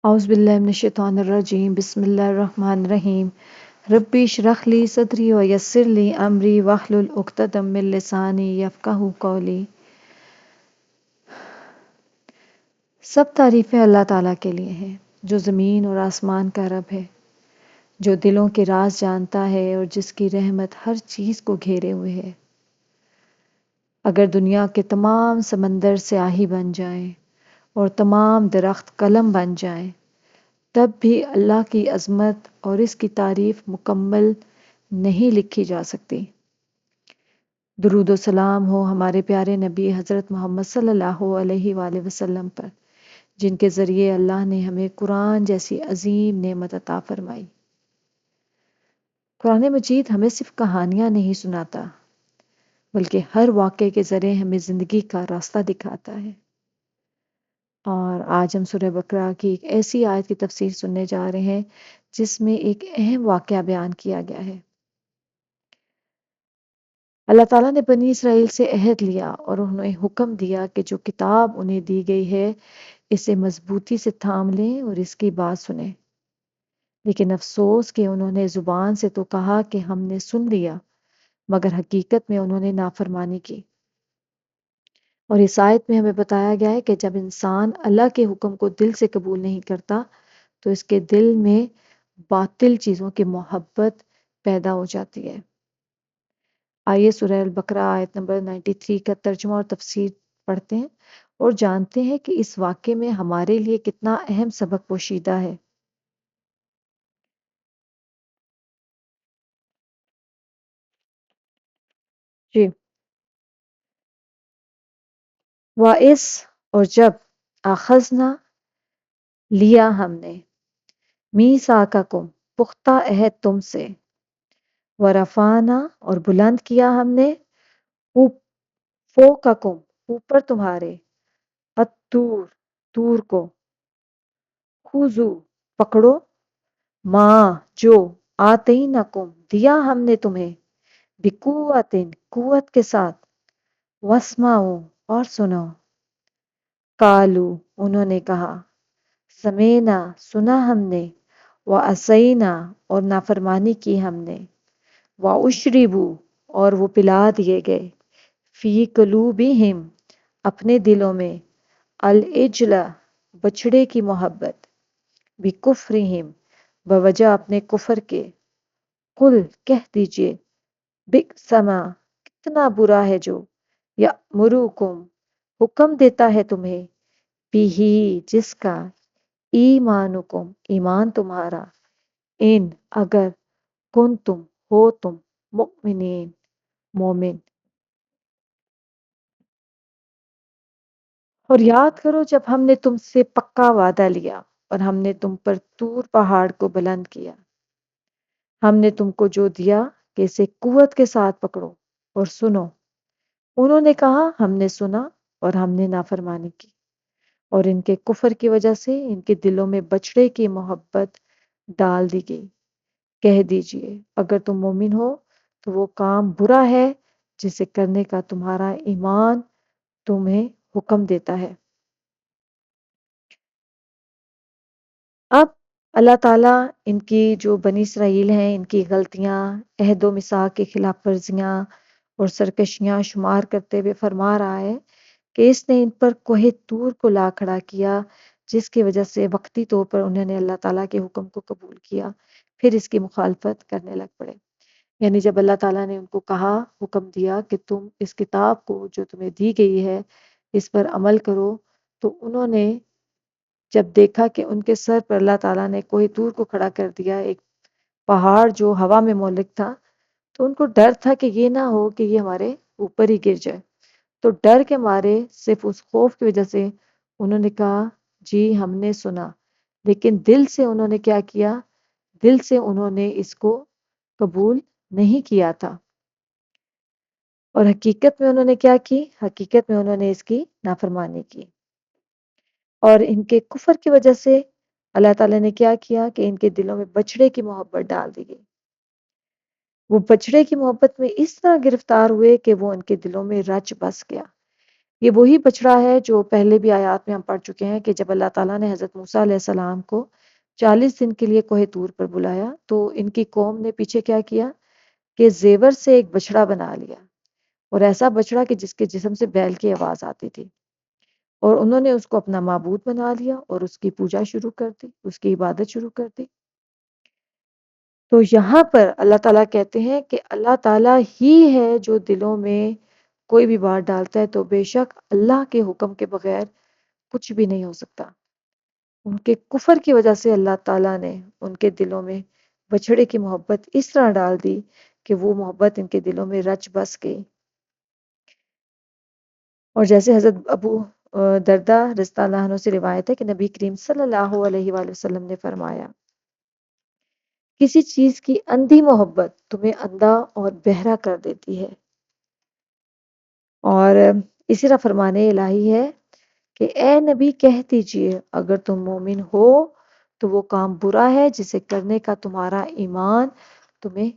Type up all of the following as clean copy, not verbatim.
اعوذ باللہ من الشیطان الرجیم بسم اللہ الرحمن الرحیم ربی اشرح لی صدری ویسر لی امری واحلل عقدۃ من لسانی یفقہوا قولی۔ سب تعریفیں اللہ تعالیٰ کے لیے ہیں جو زمین اور آسمان کا رب ہے، جو دلوں کے راز جانتا ہے اور جس کی رحمت ہر چیز کو گھیرے ہوئے ہے۔ اگر دنیا کے تمام سمندر سیاہی بن جائیں اور تمام درخت قلم بن جائیں تب بھی اللہ کی عظمت اور اس کی تعریف مکمل نہیں لکھی جا سکتی۔ درود و سلام ہو ہمارے پیارے نبی حضرت محمد صلی اللہ علیہ وآلہ وسلم پر، جن کے ذریعے اللہ نے ہمیں قرآن جیسی عظیم نعمت عطا فرمائی۔ قرآن مجید ہمیں صرف کہانیاں نہیں سناتا بلکہ ہر واقعے کے ذریعے ہمیں زندگی کا راستہ دکھاتا ہے۔ اور آج ہم سورہ بقرہ کی ایک ایسی آیت کی تفسیر سننے جا رہے ہیں جس میں ایک اہم واقعہ بیان کیا گیا ہے۔ اللہ تعالیٰ نے بنی اسرائیل سے عہد لیا اور انہیں حکم دیا کہ جو کتاب انہیں دی گئی ہے اسے مضبوطی سے تھام لیں اور اس کی بات سنیں، لیکن افسوس کہ انہوں نے زبان سے تو کہا کہ ہم نے سن لیا، مگر حقیقت میں انہوں نے نافرمانی کی۔ اور اس آیت میں ہمیں بتایا گیا ہے کہ جب انسان اللہ کے حکم کو دل سے قبول نہیں کرتا تو اس کے دل میں باطل چیزوں کی محبت پیدا ہو جاتی ہے۔ آئیے سورہ البقرہ آیت نمبر 93 کا ترجمہ اور تفسیر پڑھتے ہیں اور جانتے ہیں کہ اس واقعے میں ہمارے لیے کتنا اہم سبق پوشیدہ ہے۔ جی، وَإِذْ اور جب اخذنا لیا ہم نے میثاقکم پختہ عہد تم سے، ورفعنا اور بلند کیا ہم نے فوقکم اوپر تمہارے، الطور طور کو، خذوا پکڑو، ما جو آتینکم دیا ہم نے تمہیں، بقوت قوت کے ساتھ، واسمعوا اور سنو، قالو انہوں نے کہا، سمینا سنا ہم نے، وعصینا اور نافرمانی کی ہم نے، واشربوا اور وہ پلا دیے گئے، فی قلوبہم اپنے دلوں میں، العجل بچھڑے کی محبت، بکفرہم بوجہ اپنے کفر کے، قل کہہ دیجئے، بئس ما کتنا برا ہے جو، یأمرکم حکم دیتا ہے تمہیں، بھی جس کا، ایمانکم ایمان تمہارا، ان اگر کن تم ہو تم مؤمنین مومن۔ اور یاد کرو جب ہم نے تم سے پکا وعدہ لیا اور ہم نے تم پر طور پہاڑ کو بلند کیا، ہم نے تم کو جو دیا کہ اسے قوت کے ساتھ پکڑو اور سنو، انہوں نے کہا ہم نے سنا اور ہم نے نافرمانی کی، اور ان کے کفر کی وجہ سے ان کے دلوں میں بچڑے کی محبت ڈال دی گئی۔ کہہ دیجئے اگر تم مومن ہو تو وہ کام برا ہے جسے کرنے کا تمہارا ایمان تمہیں حکم دیتا ہے۔ اب اللہ تعالیٰ ان کی جو بنی اسرائیل ہیں ان کی غلطیاں، عہد و میثاق کی خلاف ورزیاں اور سرکشیاں شمار کرتے ہوئے فرما رہا ہے کہ اس نے ان پر کوہ طور کو لا کھڑا کیا، جس کی وجہ سے وقتی طور پر انہوں نے اللہ تعالیٰ کے حکم کو قبول کیا، پھر اس کی مخالفت کرنے لگ پڑے۔ یعنی جب اللہ تعالیٰ نے ان کو کہا، حکم دیا کہ تم اس کتاب کو جو تمہیں دی گئی ہے اس پر عمل کرو، تو انہوں نے جب دیکھا کہ ان کے سر پر اللہ تعالیٰ نے کوہ طور کو کھڑا کر دیا، ایک پہاڑ جو ہوا میں مولک تھا، تو ان کو ڈر تھا کہ یہ نہ ہو کہ یہ ہمارے اوپر ہی گر جائے، تو ڈر کے مارے صرف اس خوف کی وجہ سے انہوں نے کہا جی ہم نے سنا، لیکن دل سے انہوں نے کیا کیا، دل سے انہوں نے اس کو قبول نہیں کیا تھا، اور حقیقت میں انہوں نے کیا کی، حقیقت میں انہوں نے اس کی نافرمانی کی، اور ان کے کفر کی وجہ سے اللہ تعالیٰ نے کیا کیا کہ ان کے دلوں میں بچڑے کی محبت ڈال دی گئی۔ وہ بچڑے کی محبت میں اس طرح گرفتار ہوئے کہ وہ ان کے دلوں میں رچ بس گیا۔ یہ وہی بچڑا ہے جو پہلے بھی آیات میں ہم پڑھ چکے ہیں کہ جب اللہ تعالیٰ نے حضرت موسیٰ علیہ السلام کو 40 دن کے لیے کوہ طور پر بلایا تو ان کی قوم نے پیچھے کیا کیا کہ زیور سے ایک بچڑا بنا لیا، اور ایسا بچڑا کہ جس کے جسم سے بیل کی آواز آتی تھی، اور انہوں نے اس کو اپنا معبود بنا لیا اور اس کی پوجا شروع کر دی، اس کی عبادت شروع کر دی۔ تو یہاں پر اللہ تعالیٰ کہتے ہیں کہ اللہ تعالیٰ ہی ہے جو دلوں میں کوئی بھی بات ڈالتا ہے، تو بے شک اللہ کے حکم کے بغیر کچھ بھی نہیں ہو سکتا۔ ان کے کفر کی وجہ سے اللہ تعالیٰ نے ان کے دلوں میں بچھڑے کی محبت اس طرح ڈال دی کہ وہ محبت ان کے دلوں میں رچ بس گئی۔ اور جیسے حضرت ابو دردہ رضی اللہ عنہ سے روایت ہے کہ نبی کریم صلی اللہ علیہ وآلہ وسلم نے فرمایا، کسی چیز کی اندھی محبت تمہیں اندھا اور بہرا کر دیتی ہے۔ اور اسی طرح فرمان الہی ہے کہ اے نبی کہہ دیجئے اگر تم مومن ہو تو وہ کام برا ہے جسے کرنے کا تمہارا ایمان تمہیں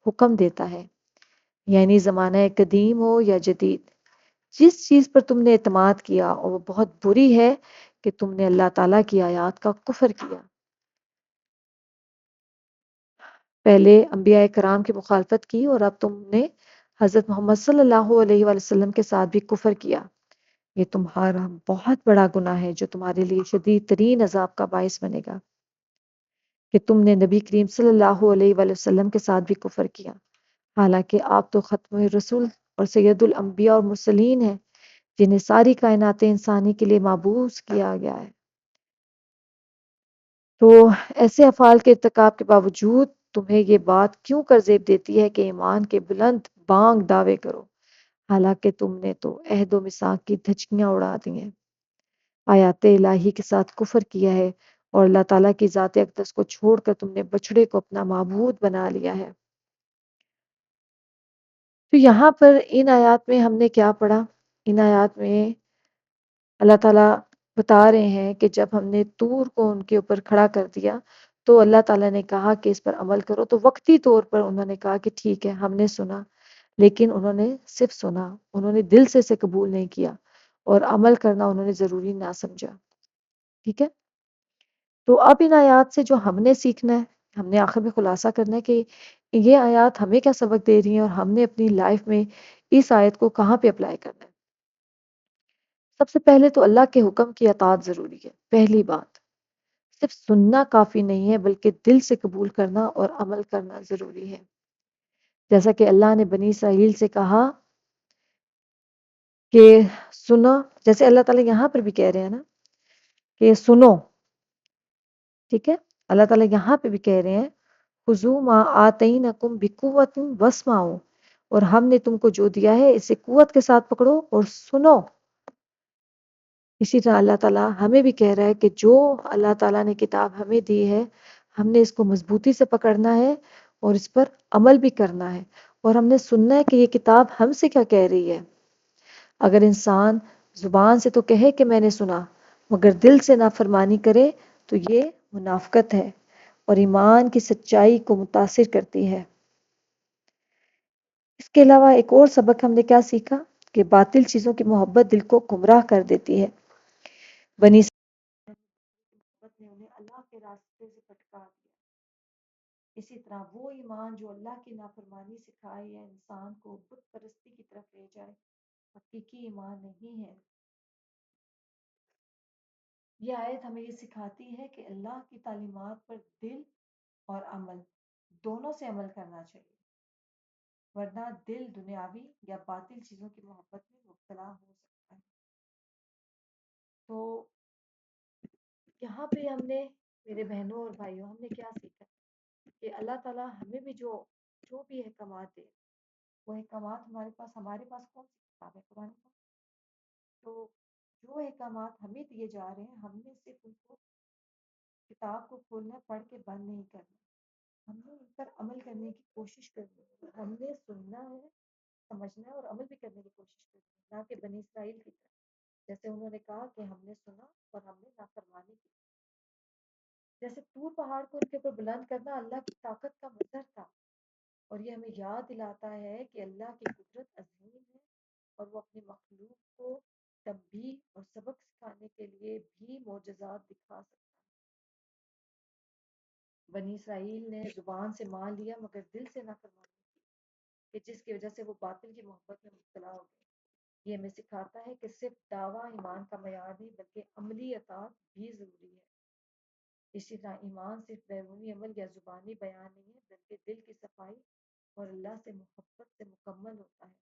حکم دیتا ہے، یعنی زمانہ قدیم ہو یا جدید، جس چیز پر تم نے اعتماد کیا اور وہ بہت بری ہے کہ تم نے اللہ تعالیٰ کی آیات کا کفر کیا۔ پہلے انبیاء کرام کی مخالفت کی اور اب تم نے حضرت محمد صلی اللہ علیہ وآلہ وسلم کے ساتھ بھی کفر کیا، یہ تمہارا بہت بڑا گناہ ہے جو تمہارے لیے شدید ترین عذاب کا باعث بنے گا کہ تم نے نبی کریم صلی اللہ علیہ وآلہ وسلم کے ساتھ بھی کفر کیا، حالانکہ آپ تو ختم رسول اور سید الانبیاء اور مرسلین ہیں جنہیں ساری کائنات انسانی کے لیے مبعوث کیا گیا ہے۔ تو ایسے افعال کے ارتکاب کے باوجود تمہیں یہ بات کیوں کرزیب دیتی ہے کہ ایمان کے بلند بانگ دعوے کرو، حالانکہ تم نے تو عہد و میثاق کی دھچکیاں اڑا دی ہیں، آیات الہی کے ساتھ کفر کیا ہے، اور اللہ تعالیٰ کی ذات اقدس کو چھوڑ کر تم نے بچڑے کو اپنا معبود بنا لیا ہے۔ تو یہاں پر ان آیات میں ہم نے کیا پڑھا؟ ان آیات میں اللہ تعالیٰ بتا رہے ہیں کہ جب ہم نے طور کو ان کے اوپر کھڑا کر دیا تو اللہ تعالیٰ نے کہا کہ اس پر عمل کرو، تو وقتی طور پر انہوں نے کہا کہ ٹھیک ہے ہم نے سنا، لیکن انہوں نے صرف سنا، انہوں نے دل سے اسے قبول نہیں کیا اور عمل کرنا انہوں نے ضروری نہ سمجھا۔ ٹھیک ہے، تو اب ان آیات سے جو ہم نے سیکھنا ہے، ہم نے آخر میں خلاصہ کرنا ہے کہ یہ آیات ہمیں کیا سبق دے رہی ہیں اور ہم نے اپنی لائف میں اس آیت کو کہاں پہ اپلائی کرنا ہے۔ سب سے پہلے تو اللہ کے حکم کی اطاعت ضروری ہے، پہلی بات، صرف سننا کافی نہیں ہے بلکہ دل سے قبول کرنا اور عمل کرنا ضروری ہے۔ جیسا کہ اللہ نے بنی اسرائیل سے کہا کہ سنا، جیسے اللہ تعالیٰ یہاں پر بھی کہہ رہے ہیں نا کہ سنو، ٹھیک ہے، اللہ تعالیٰ یہاں پہ بھی کہہ رہے ہیں خُذُوا مَا آتَيْنَكُمْ بِقُوَّةٍ وَاسْمَعُوا، اور ہم نے تم کو جو دیا ہے اسے قوت کے ساتھ پکڑو اور سنو۔ اسی طرح اللہ تعالیٰ ہمیں بھی کہہ رہا ہے کہ جو اللہ تعالیٰ نے کتاب ہمیں دی ہے ہم نے اس کو مضبوطی سے پکڑنا ہے اور اس پر عمل بھی کرنا ہے، اور ہم نے سننا ہے کہ یہ کتاب ہم سے کیا کہہ رہی ہے۔ اگر انسان زبان سے تو کہے کہ میں نے سنا مگر دل سے نافرمانی کرے تو یہ منافقت ہے اور ایمان کی سچائی کو متاثر کرتی ہے۔ اس کے علاوہ ایک اور سبق ہم نے کیا سیکھا کہ باطل چیزوں کی محبت دل کو گمراہ کر دیتی ہے۔ بنی محبت نے انہیں اللہ کے راستے سے بھٹکا دیا۔ اسی طرح وہ ایمان جو اللہ کی نافرمانی سکھائے یا انسان کو بت پرستی کی طرف لے جائے حقیقی ایمان نہیں ہے۔ یہ آیت ہمیں یہ سکھاتی ہے کہ اللہ کی تعلیمات پر دل اور عمل دونوں سے عمل کرنا چاہیے، ورنہ دل دنیاوی یا باطل چیزوں کی محبت میں مبتلا ہو سکتا ہے۔ تو یہاں پہ ہم نے میرے بہنوں اور بھائیوں ہم نے کیا سیکھا کہ اللہ تعالیٰ ہمیں بھی جو بھی احکامات دے وہ احکامات ہمارے پاس کون سی کتاب ہے؟ قرآن پاک۔ تو جو احکامات ہمیں دیے جا رہے ہیں ہم نے صرف ان کو کتاب کو کھولنا پڑھ کے بند نہیں کرنا، ہم نے ان پر عمل کرنے کی کوشش کرنی ہے، ہم نے سننا ہے، سمجھنا ہے اور عمل بھی کرنے کی کوشش کرنی ہے، نہ کہ بنی اسرائیل کی طرح جیسے انہوں نے کہا کہ ہم نے سنا اور ہم نے نافرمانی کی۔ جیسے طور پہاڑ کو ان کے اوپر بلند کرنا اللہ کی طاقت کا مظہر تھا، اور یہ ہمیں یاد دلاتا ہے کہ اللہ کی قدرت عظیم ہے اور وہ اپنی مخلوق کو تنبیہ اور سبق سکھانے کے لیے بھی معجزات دکھا سکتا ہے۔ بنی اسرائیل نے زبان سے مان لیا مگر دل سے نافرمانی کی، کہ جس کی وجہ سے وہ باطل کی محبت میں مبتلا ہو گئے۔ یہ ہمیں سکھاتا ہے کہ صرف دعویٰ ایمان کا معیار نہیں بلکہ عملی اطاعت بھی ضروری ہے۔ اسی طرح ایمان صرف بیرونی عمل یا زبانی بیان نہیں ہے بلکہ دل کی صفائی اور اللہ سے محبت سے مکمل ہوتا ہے۔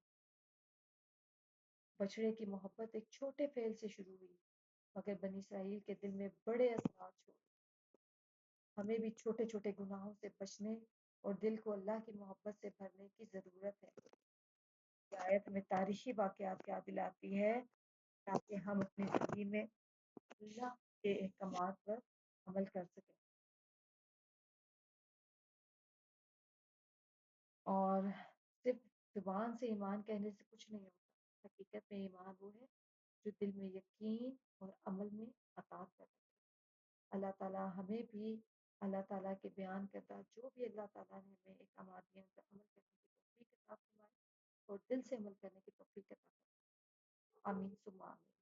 بچڑے کی محبت ایک چھوٹے فعل سے شروع ہوئی مگر بنی اسرائیل کے دل میں بڑے اثرات چھوڑ۔ ہمیں بھی چھوٹے چھوٹے گناہوں سے بچنے اور دل کو اللہ کی محبت سے بھرنے کی ضرورت ہے۔ یہ آیت میں تاریخی واقعات یاد دلاتی ہے تاکہ ہم اپنی زندگی میں اللہ کے احکامات پر عمل کر سکیں۔ اور صرف زبان سے ایمان کہنے سے کچھ نہیں ہوتا، حقیقت میں ایمان وہ ہے جو دل میں یقین اور عمل میں اطاعت کرتا ہے۔ اللہ تعالیٰ ہمیں بھی اللہ تعالیٰ کے بیان کردہ جو بھی اللہ تعالیٰ نے ہمیں احکامات دیے ان پر عمل کرنے کی توفیق عطا فرمائے اور دل سے عمل کرنے کی توفیق عطا فرمائے۔ آمین ثم آمین۔